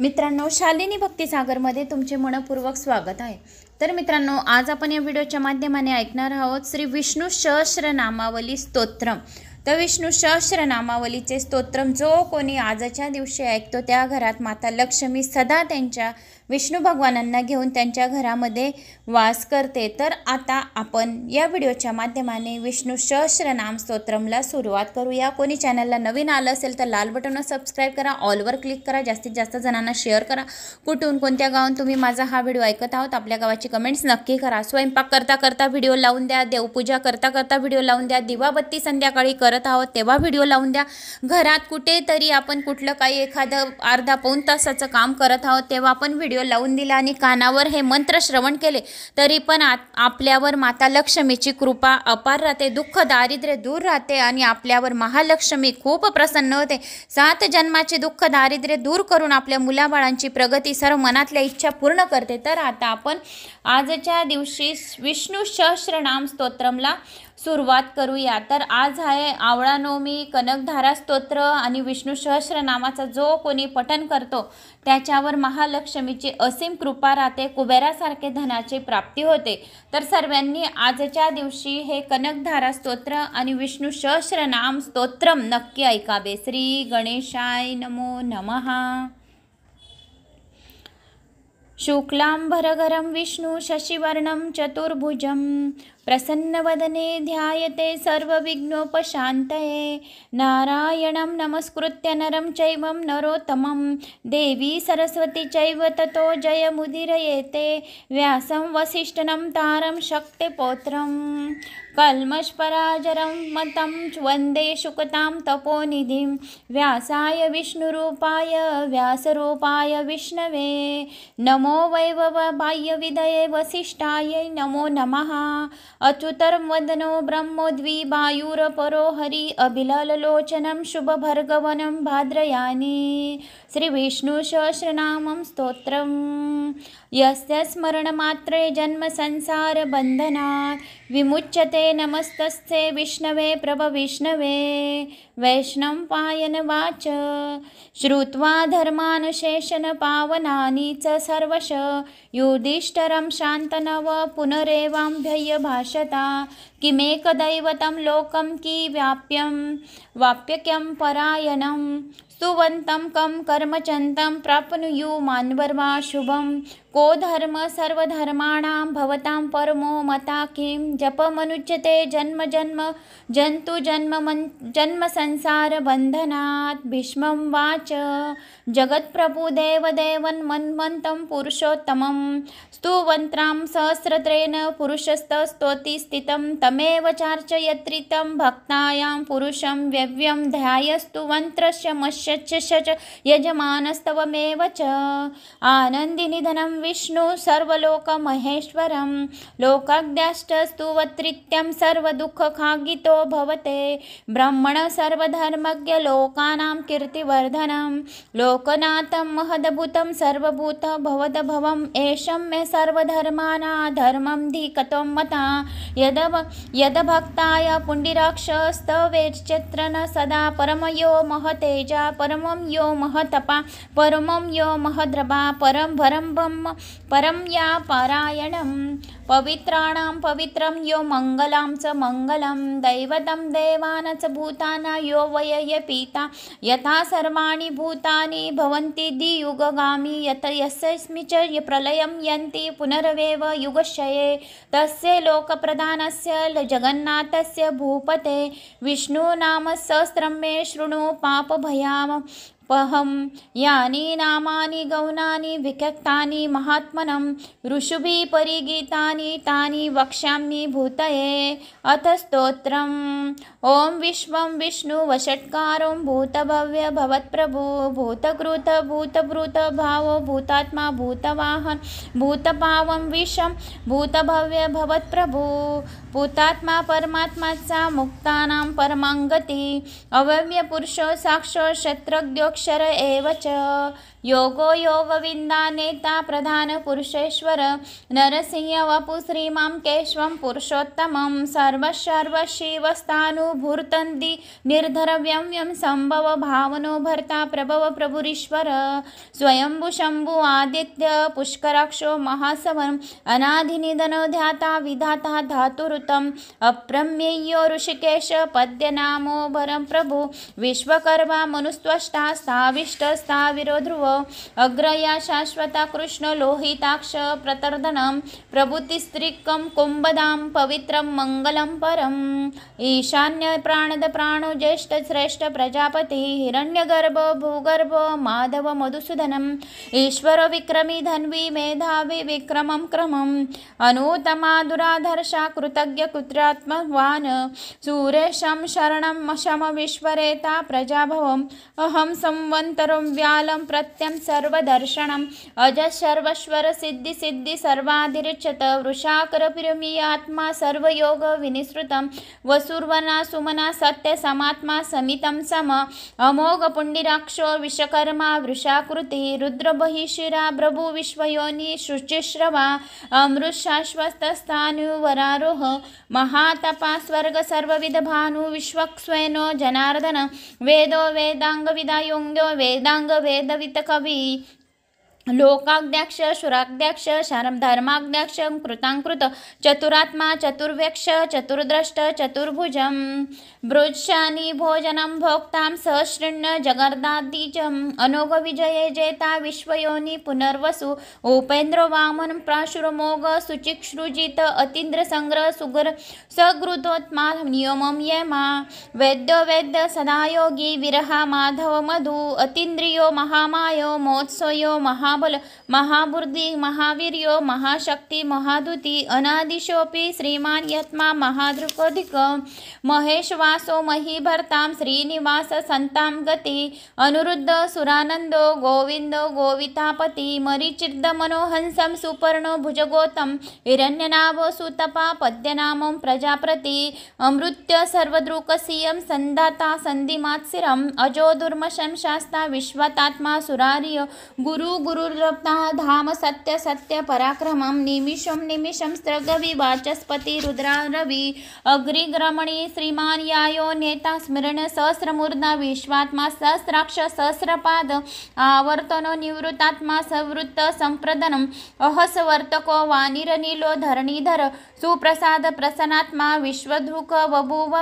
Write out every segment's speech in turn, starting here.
मित्रांनो, शालिनी भक्तिसागरमध्ये तुमचे मनपूर्वक स्वागत आहे। तर मित्रांनो, आज आपण या व्हिडिओच्या माध्यमाने ऐकणार आहोत श्री विष्णू सहस्रनामावली स्तोत्रम। तर विष्णू सहस्रनामावलीचे स्तोत्रम जो कोणी आजच्या दिवशी ऐकतो त्या घरात माता लक्ष्मी सदा त्यांच्या विष्णू भगवानांना घेऊन त्यांच्या घरामध्ये वास करते। तर आता आपण या व्हिडिओच्या माध्यमाने विष्णू सहस्रनाम स्तोत्रमला सुरुवात करूया। कोणी चॅनलला नवीन आलं असेल तर लाल बटनवर सबस्क्राइब करा, ऑलवर क्लिक करा, जास्तीत जास्त जणांना शेअर करा। कुठून कोणत्या गावात तुम्ही माझा हा व्हिडिओ ऐकत आहोत आपल्या गावाची कमेंट्स नक्की करा। स्वयंपाक करता करता व्हिडिओ लावून द्या, देवपूजा करता करता व्हिडिओ लावून द्या, दिवाबत्ती संध्याकाळी करत आहोत तेव्हा व्हिडिओ लावून द्या। घरात कुठेतरी आपण कुठलं काही एखादं अर्धा पाऊण तासाचं काम करत आहोत तेव्हा आपण व्हिडिओ लावून दिला आणि कानावर हे मंत्र श्रवण केले तरी पण आपल्यावर माता लक्ष्मीची कृपा अपार राहते, दुःख दारिद्र्य दूर राहते आणि आपल्यावर महालक्ष्मी खूप प्रसन्न होते। 7 जन्माचे दुःख दारिद्र्य दूर करून आपल्या मुलाबाळांची प्रगती, सर्व मनातल्या इच्छा पूर्ण करते। तर आता आपण आजच्या दिवशी विष्णू सहस्रनाम स्तोत्रमला सुरुवात करूया। तर आज आहे आवळा नवमी, कनकधारा स्तोत्र आणि विष्णू सहस्रनामाचा जो कोणी पठण करतो त्याच्यावर महालक्ष्मीची असीम कृपा राहते, कुबेरासारखे धनाची प्राप्ती होते। तर सर्वांनी आजच्या दिवशी हे कनकधारा स्तोत्र आणि विष्णू सहस्रनाम स्तोत्रम नक्की ऐकावे। श्री गणेशाय नमो नमः। शुक्लांबरधरं विष्णु शशिवर्णं चतुर्भुजं प्रसन्नवदने ध्यायते सर्वविघ्नोपशान्तये। नारायणं नमस्कृत्य नरं चैव नरोत्तमं देवी सरस्वती चैव ततो जयमुदीरयेते। व्यासं वसिष्ठं तारं शक्तिपौत्रं कल्मषपराजरं मतं वन्दे शुकतां तपोनिधिं। व्यासाय विष्णुरूपाय व्यासरूपाय विष्णवे नमो वैभवाय वसिष्ठाय नमो नमः। अच्युतं वदनो ब्रह्मोद्विवायुरपरो हरि अभिललोचनं शुभभर्गवनं भाद्रयानि। श्री विष्णु सहस्रनामं स्तोत्रम्। यस्य स्मरणमात्रे जन्म संसार बन्धनात् विमुच्यते नमस्तस्ते विष्णवे प्रभविष्णवे। वैष्णवपायनवाच श्रुत्वा धर्मानुशेषण पावनानि च सर्वश युधिष्ठिरं शान्तनव पुनरेवाभ्यय भाषता। किमेकदैवतं लोकं कि वाप्यक्यं परायणं स्तुवन्तं कं कर्मचन्तं प्राप्नुयुः मान्वर्वा शुभं। को धर्म सर्वधर्माणां भवतां परमो मता किं जपमनुच्यते जन्म जन्म जन्तु जन्म संसार बन्धनात्। भीष्मं वाच जगत्प्रभु देवदेवं मन्मन्तं पुरुषोत्तमं स्तुवन्त्रां सहस्रत्रेण पुरुषस्तस्तोति स्थितं तमेव चार्चयत्रितं भक्तायां पुरुषं व्यव्यं ध्यायस्तुवन्त्रस्य मश्यच यजमानस्तवमेव च। आनन्दिनिधनं विष्णु सर्वलोकमहेश्वरं लोकाद्याष्टस्तुवत्रित्यं सर्वदुःखखागितो भवते। ब्रह्मण सर्वधर्मज्ञ लोकानां कीर्तिवर्धनं लोकनाथं महदभूतं सर्वभूत भवदभवम् एषं मे सर्वधर्माणां धर्मं धिकतं मता। यदभक्ताय पुण्डिराक्षस्तवेच्चित्र न सदा परमयो महतेजा परमं यो महतपा परमं यो महद्रवा परं या पारायणं। पवित्राणां पवित्रं यो मङ्गलं च मङ्गलं दैवतं देवानां च भूतानां यो वयय पीता। यथा सर्वाणि भूतानि भवन्ति द्वियुगगामि यस्मिन् च प्रलयं यन्ति पुनरवेव युगक्षये। तस्य लोकप्रधानस्य जगन्नाथस्य भूपते विष्णुनाम सहस्रं मे शृणु पापभयाम यानि नामानि गौणानि विख्यातानि महात्मनं ऋषिभिः परिगीतानि तानि वक्ष्यामि भूतये। अथ स्तोत्रम्। ॐ विश्वं विष्णुवषट्कारो भूतभव्य भवत्प्रभु भूतकृत भूतभृत भावो भूतात्मा भूतवाहन भूतभावं विषं भूतभव्य भवत्प्रभु भूतात्मा परमात्माचा मुक्तानां परमांगती अव्यय पुरुषो साक्षो क्षत्रज्ञोक्षर एव च। योगो योगविन्दा नेता प्रधान पुरुषेश्वर नरसिंह वपु श्रीमां केशवं पुरुषोत्तमं सर्वशिवस्तानुभूर्तन्ति निर्धरव्यं संभव भावनो भर्ता प्रभव प्रभुरीश्वर स्वयंभु शंभु आदित्य पुष्कराक्षो महासवनम् अनादिनिधनो ध्याता विधाता धातुरुतम् अप्रमेयो ऋषिकेश पद्यनामो वरं प्रभु विश्वकर्मा मनुस्त्वष्टा स्थाविष्टस्थाविरो ध्रुव अग्रया शाश्वता कृष्ण लोहिताक्ष प्रतर्दनं प्रभुतिस्त्रिकं कुम्भदां पवित्रं मङ्गलं परम् ईशान्य प्राणद प्राणो ज्येष्ठ श्रेष्ठ प्रजापति हिरण्यगर्भ भूगर्भ माधव मधुसूदनम् ईश्वर विक्रमी धन्वी मेधावी विक्रमं क्रमम् अनुतमा दुराधर्षा कृतज्ञ कृत्रात्मवान् सुरेशं शरणं शम विश्वरेता प्रजाभवम् अहं संवन्तरं व्यालं प्रत्यं सर्वदर्शनम् अज सर्वश्वर सिद्धि सिद्धि सर्वाधिरिच्यत वृषाकरपिरमी आत्मा सर्वयोग विनिसृतं वसुर्वना सुमना सत्य समात्मा समितं सम अमोघ पुण्डिराक्षो विश्वकर्मा वृषाकृति रुद्रबहिशिरा प्रभु विश्वयोनि शुचिश्रवा अमृत शाश्वतस्थानुवरारोह महातपा स्वर्ग सर्वविध भानु विश्वक्स्वेनो जनार्दन वेदो वेदांग विदायोंग्यो वेदांग वेदवित कवि लोकाग्न्याक्ष शुराग्न्याक्ष शारम धर्माग्न्याक्ष कृतांकृत चतुरात्मा चतुर्वेक्ष चतुर्द्रष्ट चतुर्भुजं भृक्षानि भोजनं भोक्तां सहस्रण्य जगर्दादिजम् अनोघ विजये जेता विश्वयोनि पुनर्वसु उपेन्द्र वामन प्राशुरमोघ सुचिक्षुजित अतीन्द्र संग्रह सुगर सगृतोत्मा नियमं येमा वैद्य वैद्य सदायोगी विरहा माधव मधु अतीन्द्रियो महामायो मोत्सयो महाबल महाबुद्धि महावीर्यो महाशक्ति महादुति अनादिशोपि श्रीमान यत्मा महादृकोधिक महेश वासो महीभर्तां श्रीनिवास संतां गति अनुरुद्ध सुरानंदो गोविंदो गोवितापति मरीचिर्द मनोहंसं सुपर्णो भुजगोतं हिरण्यनाभो सुतपा पद्यनामं प्रजाप्रति अमृत्य सर्वदृकसीयं संधाता संधिमात्सिरम् अजो दुर्मशं शास्ता विश्वतात्मा सुरार्य गुरु गुरुरप्ता धाम सत्य सत्य पराक्रमं निमिषं निमिषं स्त्रगवि वाचस्पति रुद्रारवि अग्रिग्रमणी श्रीमान यायो नेता स्मरण सहस्रमूर्धा विश्वात्मा सहस्राक्ष सहस्रपाद आवर्तनो निवृत्तात्मा सवृत्त संप्रदनम् अहसवर्तको वानिरनीलो धरणीधर सुप्रसाद प्रसन्नात्मा विश्वधृक बभूव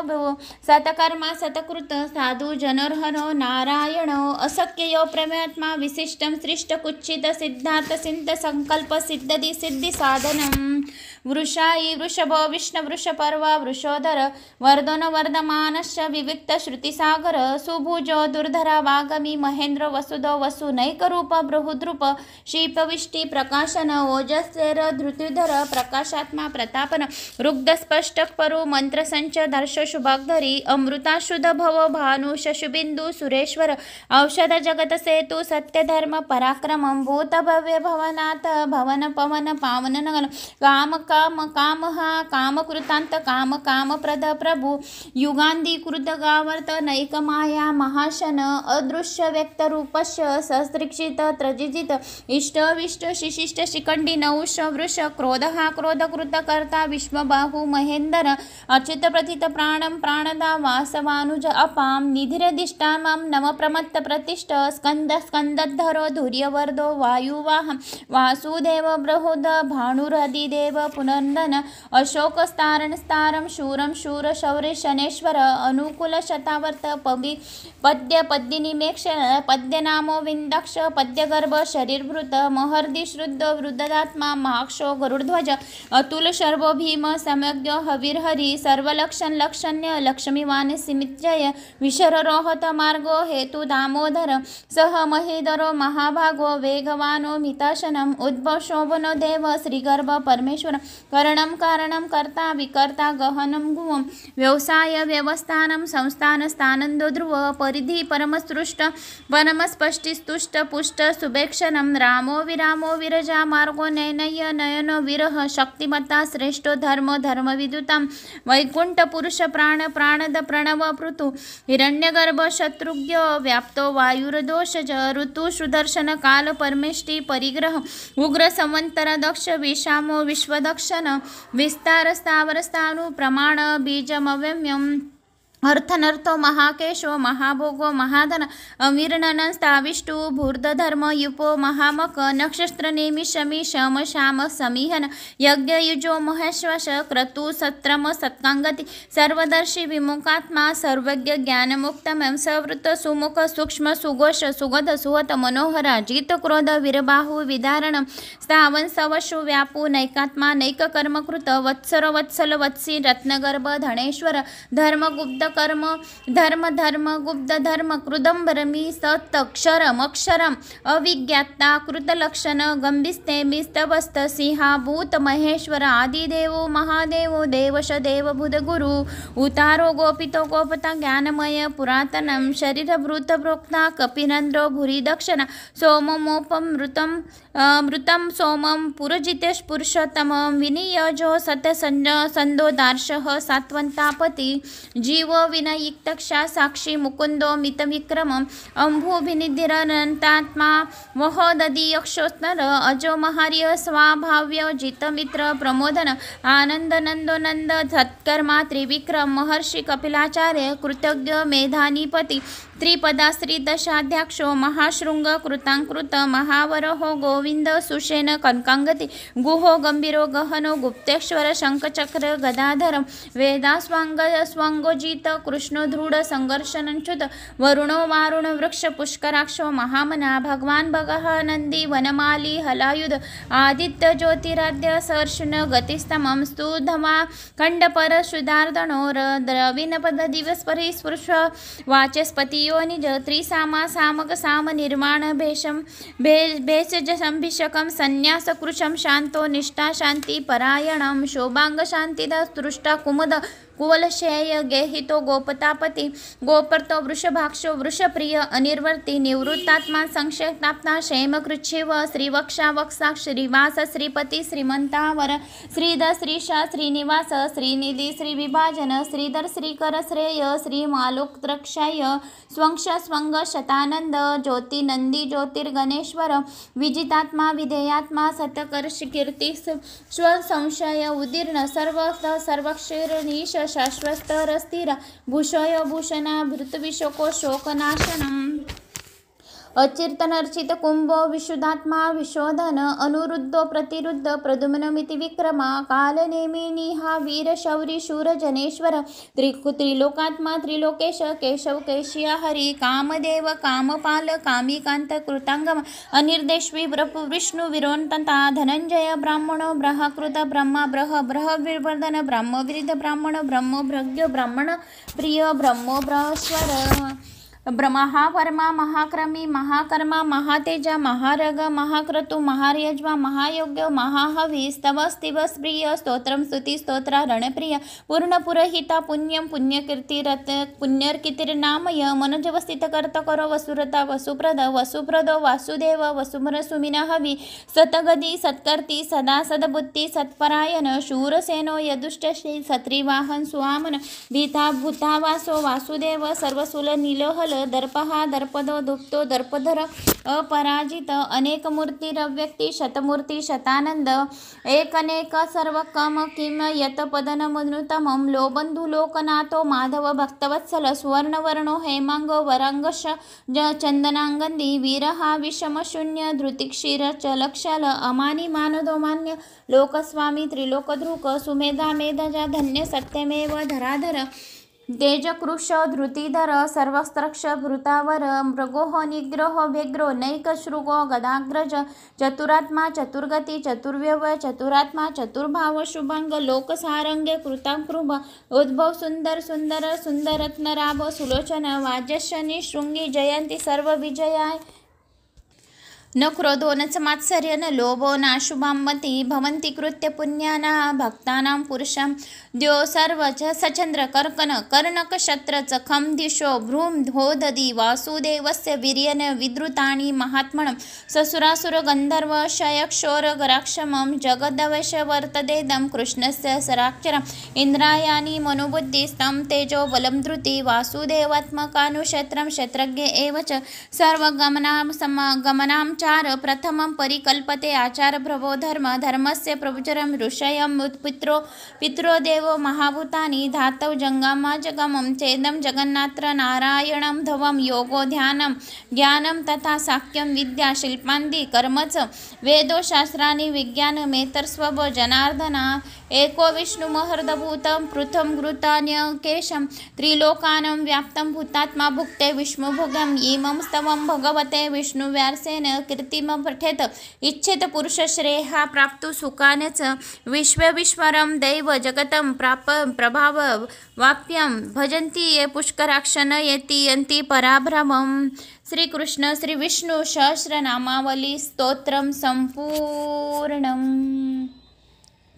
सतकर्मा सतकृत साधु जनर्हनो नारायणो असक्ययो प्रमेयात्मा विशिष्टं सृष्ट कुच्चित सिद्धार्थ सिद्ध संकल्प सिद्धि सिद्धि साधनम् वृषायी वृषभो विष्णु वृषपर्व वृषोधर वर्धन वर्धमानश्च विविक्त श्रुतिसागर सुभुजो दुर्धरा वागमी महेंद्र वसुदो वसु नैकरूप बृहुद्रूप शीपविष्टि प्रकाशन ओजस्सेर धृतिधर प्रकाशात्मा प्रतापन रुग्ध स्पष्ट परु मंत्र संच दर्श शुभागधरी अमृताशुद्ध भव भानु शशुबिंदु सुरेश्वर औषध जगत सेतु सत्य धर्म पराक्रमं भूत भव्य भवनाथ भवन पवन पावन नगन काम काम कामहा कामकृतांत काम काम प्रद प्रभु युगांधी कृत गावर्त नैक माया महाशन अदृश्य व्यक्त रूपस्य सहस्रीक्षित त्रजिजित इष्ट विष्ट शिशिष्ट शिखंडी नौष वृष क्रोधहा क्रोधकृत कर्ता विश्वबाहु महेंदर अच्युत प्रथित प्राणं प्राणदा वासवानुज अपां निधिरधिष्ठामं नम प्रमत्त प्रतिष्ठ स्कंद स्कंदधरो धुर्यवर्धो वायुवाहं वासुदेव बृहद भानुरदिदेव पुनर्दन अशोकस्तारण स्तारं शूरं शूर शौर्य शनेश्वर अनुकूल शतावर्त पद्य पद्यनिमेक्ष पद्यनामो विंदाक्ष पद्यगर्भ शरीरभृत महर्दि श्रुद्ध वृद्धदात्मा महाक्षो गरुडध्वज अतुल शर्वो भीम सम्यग्यो हविर्हरि सर्वलक्षण लक्षण्य लक्ष्मीवान सिमित्रय विशररोहत मार्गो हेतु दामोदर सह महेदरो महाभागो वेगवानो मिताशनम उद्भव शोभनो देव श्रीगर्भ परमेश्वर करणं कारणं कर्ता विकर्ता गहनं गुहं व्यवसाय व्यवस्थानं संस्थान स्थानन्दो ध्रुव परिधि परमसृष्ट परमस्पष्टिस्तुष्ट पुष्ट सुभेक्षणं रामो विरामो विरजा मार्गो नयनय नयनो विरह शक्तिमत्ता श्रेष्ठो धर्म धर्मविदुतां वैकुंठ पुरुष प्राण प्राणद प्रणव पृथु हिरण्यगर्भ शत्रुघ्य व्याप्तो वायुर्दोषज ऋतु सुदर्शन काल परमेष्टि परिग्रह उग्र संवंतर दक्ष विषामो विश्वदक्षन विस्तार स्थावर स्थाणु प्रमाण बीजमव्यम्यम अर्थनर्थो महाकेशो महाभोगो महाधन अमीर्नन स्थाविष्टु भूर्धर्म युपो महामक नक्षत्र नेमि शमी शम श्याम समीहन यज्ञ युजो महेश्वश क्रतु सत्रम सत्कांगति सर्वदर्शी विमुखात्मा सर्वज्ञ ज्ञानमुक्तम सवृत सुमुख सूक्ष्म सुघोष सुगध सुहत मनोहर जित क्रोध वीरबाहु विदारण स्थावन सवशु व्यापू नैकात्मा नैक कर्मकृत वत्सर वत्सल वत्सी रत्नगर्भ धनेश्वर धर्मगुप्त कर्म धर्म धर्म गुप्त धर्म कृदंबरमी सत्क्षरम अक्षरम अविज्ञाता कृतलक्षण गंभिस्ते मिस्तवस्त सिंहा भूत महेश्वर आदिदेवो महादेवो देवश देव बुध गुरु उतारो गोपितो गोपता ज्ञानमय पुरातनम शरीर भृत प्रोक्ता कपिनंद्रो भूरि दक्षिणा सोममोपमृतम मृतं सोमं पुरजितेश पुरुषोत्तम विनियोजो सत्यसंदोदार्शः सात्वंतापति जीव विनयुक्तक्षा साक्षी मुकुंदो मितविक्रमम् अंभुभिनिधिरनंतात्मा महोदधियक्षोत्तर अजो महार्य स्वाभाव्य जितमित्र प्रमोदन आनंद नंदो नंद सत्कर्मा त्रिविक्रम महर्षि कपिलाचार्य कृतज्ञ मेधानीपति त्रिपदा श्री दशाध्याक्षो महाशृंग कृतांकृत महावरहो गोविंद सुषेण कनकांगति गुहो गंभीरो गहनो गुप्तेश्वर शंखचक्र गदाधर वेदास्वांग स्वांगोजित कृष्णो दृढ संघर्षनच्युत वरुणो वारुण वृक्ष पुष्कराक्षो महामना भगवान भगः नंदी वनमाली हलायुध आदित्य ज्योतिराद्य सर्षुन गतिस्तमं स्तुधमा खंडपर सुधार्दनो द्रविण पद दिवस परिस्पृश वाचस्पति निज त्रिसामा सामक साम निर्माण भेषम भेषज संभिषकम संन्यास कृशम शांतो निष्ठा शांति परायणम शोभांग शांतिदा तृष्टा कुमुद कुवलशेय गेहितो गोपतापति गोपर्तो वृषभाक्षो वृषप्रिय अनिर्वर्ति निवृत्तात्मा संक्षेप्तात्मा क्षेमकृच्छिव श्रीवक्षा वक्षा श्रीवास श्रीपति श्रीमंतावर श्रीध श्रीशा श्रीनिवास श्रीनिधि श्रीविभाजन श्रीधर श्रीकर श्रेय श्रीमालोकत्रक्षाय स्वंश स्वंग शतानंद ज्योति नंदी ज्योतिर्गणेश्वर विजितात्मा विधेयात्मा सतकर्ष कीर्ति स्वसंशय उदीर्ण सर्वक्षीर्निश शाश्वतर स्थिर भूषय भूषणा भृतविशोको शोकनाशनम अचिर्तनर्चित कुंभो विशुद्धात्मा विशोधन अनुरुद्धो प्रतिरुद्ध प्रद्युम्नमिति विक्रमा कालनेमिनिहा वीर शौरी शूर जनेश्वर त्रिलोकात्मा त्रिलोकेश केशव केशिया हरि कामदेव कामपाल कामिकांत कृतांगम अनिर्देश्वी ब्रह्म विष्णु विरोन्तता धनंजय ब्राह्मणो ब्रह्मकृत ब्रह्मा ब्रह्मविवर्धन ब्रह्मविरिध ब्राह्मण ब्रह्मभ्रग्यो ब्राह्मण प्रिय ब्रह्मो ब्रह्मेश्वर महापरमा महाक्रमी महाकर्मा महातेजा महारग महाक्रतु महार्यज्वा महायोग्य महाहवी स्तव स्तिव प्रिय स्तोत्रम स्तुति स्तोत्र रणप्रिय पूर्णपुरहिता पुण्यम पुण्यकीर्ति रत पुण्यर्कीर्तिर्नामय मनोजवस्थित कर्त करो वसुरता वसुप्रद वसुप्रदो वासुदेव वसुमर सुमिना हवी सतगदी सत्कर्ती सदा सदबुद्धि सत्परायण शूरसेनो यदुष्टश्री सत्रिवाहन सुवामन भीता भूतावासो वासुदेव सर्वसुल नीलोहल दर्पहा दर्पदो दुप्तो दर्पधर अपराजित अनेक मूर्तिरव्यक्ती शतमूर्ती शतानंद एकनेक सर्वकम किम यत पदनमनुतमं लोबंधु लोकनाथो माधव भक्तवत्सल सुवर्णवर्णो हेमांगो वरांगश चंदनांगंदी वीरहा विषमशून्य धृतिक्षीर चलक्षल अमानी मानदो मान्य लोकस्वामी त्रिलोकधृक सुमेधा मेधजा धन्य सत्यमेव धराधर तेजकृश धृतिधर सर्वस्त्रक्ष भृतावर मृगोह निग्रह व्यग्रो नैकशृगो गदाग्रज चतुरात्मा चतुर्गती चतुर्व्यव चतुरात्मा चतुर्भाव शुभांग लोकसारंगे कृताकृभ उद्भव सुंदर सुंदर सुंदरत्नराभ सुलोचन वाजशनी शृंगी जयंती सर्व विजयाय न क्रोधो न च मात्सर्य न लोभो नाशुभां मति भवन्ति कृत्य पुण्याना भक्तानां पुरुषं द्यो सर्व च सचन्द्र कर्कन कर्णक शत्र च खं दिशो भ्रूं धोदधि वासुदेवस्य वीर्येण विद्रुतानि महात्मनं ससुरासुर गन्धर्व शयक्षोर गराक्षमं जगदवश वर्तदेदं कृष्णस्य सराक्षरम् इन्द्रायानि मनोबुद्धिस्तं तेजो बलं धृति वासुदेवात्मकानुक्षत्रं क्षत्रज्ञ एव च सर्वगमनां समगमनां चार प्रथमं परिकल्पते आचार प्रभो धर्मस्य प्रभुचरं ऋषयं पित्रो देवो महाभूतानि धातौ जंगामा जगमं चेदं जगन्नात्र नारायणं धवं योगो ध्यानं ज्ञानं तथा साख्यं विद्या शिल्पान्ति कर्म च वेदो शास्त्राणि विज्ञानमेतर्स्वभ जनार्दना एको विष्णुमहर्दभूतं पृथं घृतान्यकेशं त्रिलोकानं व्याप्तं भूतात्मा भुक्ते विष्णुभोगं इमं स्तवं भगवते विष्णुव्यासेन कीर्तिम पठेत इच्छेत पुरुषश्रेयः प्राप्तु सुखान च विश्वरं दैव जगतं प्रभाव वाप्यं भजन्ति ये पुष्कराक्षण येति यन्ति पराभ्रमं। श्रीकृष्ण श्री विष्णू सहस्रनामावली स्तोत्रम संपूर्णम।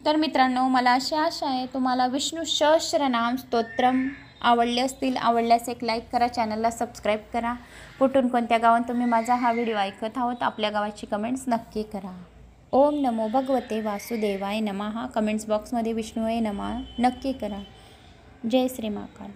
तर मित्रांनो, मला अशी आशा आहे तुम्हाला विष्णू सहस्रनाम स्तोत्रम आवडले असतील. आवडल्यास एक लाईक करा, चॅनलला सबस्क्राईब करा. कुठून कोणत्या गावात तुम्ही माझा हा व्हिडिओ ऐकत आहोत आपल्या गावाची कमेंट्स नक्की करा. ओम नमो भगवते वासुदेवाय नमः. कमेंट्स बॉक्समध्ये विष्णुवे नमः नक्की करा. जय श्री महाकाल.